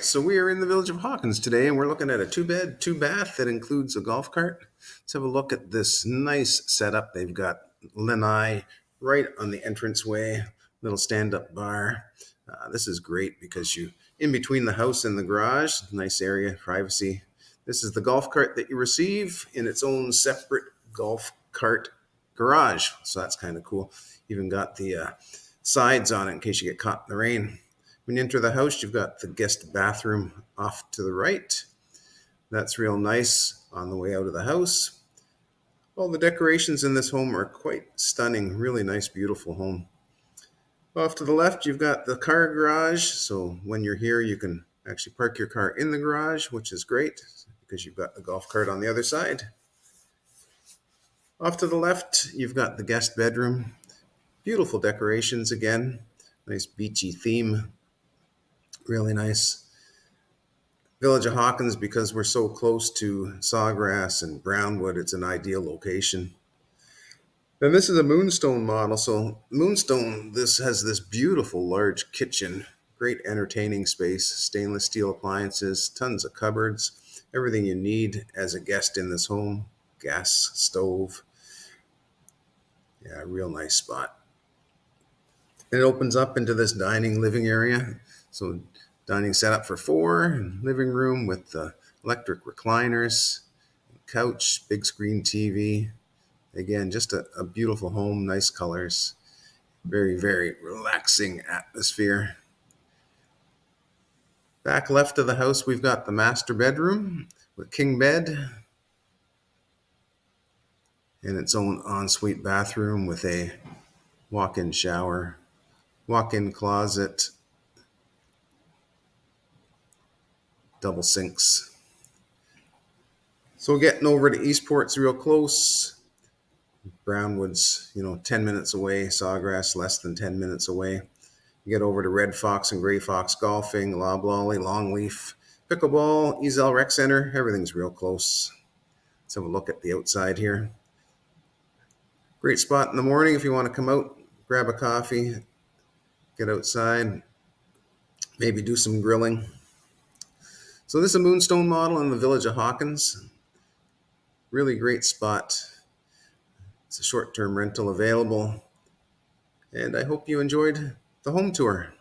so we are in the Village of Hawkins today, and we're looking at a two-bed, two-bath that includes a golf cart. Let's have a look at this nice setup. They've got lanai right on the entranceway, little stand-up bar. This is great because you, in between the house and the garage, nice area, privacy. This is the golf cart that you receive in its own separate golf cart garage, so that's kind of cool. Even got the sides on it in case you get caught in the rain. When you enter the house, you've got the guest bathroom off to the right. That's real nice on the way out of the house. All the decorations in this home are quite stunning. Really nice, beautiful home. Off to the left, you've got the car garage. So when you're here, you can actually park your car in the garage, which is great because you've got the golf cart on the other side. Off to the left, you've got the guest bedroom. Beautiful decorations again. Nice beachy theme. Really nice. Village of Hawkins, because we're so close to Sawgrass and Brownwood, it's an ideal location. Then this is a Moonstone model. So Moonstone, this has this beautiful large kitchen, great entertaining space, stainless steel appliances, tons of cupboards, everything you need as a guest in this home, gas stove. Yeah, real nice spot. And it opens up into this dining living area. So dining set up for four, living room with the electric recliners, couch, big screen TV. Again, just a beautiful home, nice colors, very, very relaxing atmosphere. Back left of the house, we've got the master bedroom with king bed and its own ensuite bathroom with a walk-in shower, walk-in closet, double sinks. So getting over to Eastport's real close. Brownwood's, 10 minutes away. Sawgrass, less than 10 minutes away. You get over to Red Fox and Gray Fox golfing, Loblolly, Longleaf, pickleball, Ezel Rec Center. Everything's real close. Let's have a look at the outside here. Great spot in the morning if you want to come out, grab a coffee, get outside, maybe do some grilling. So this is a Moonstone model in the Village of Hawkins. Really great spot. It's a short-term rental available. And I hope you enjoyed the home tour.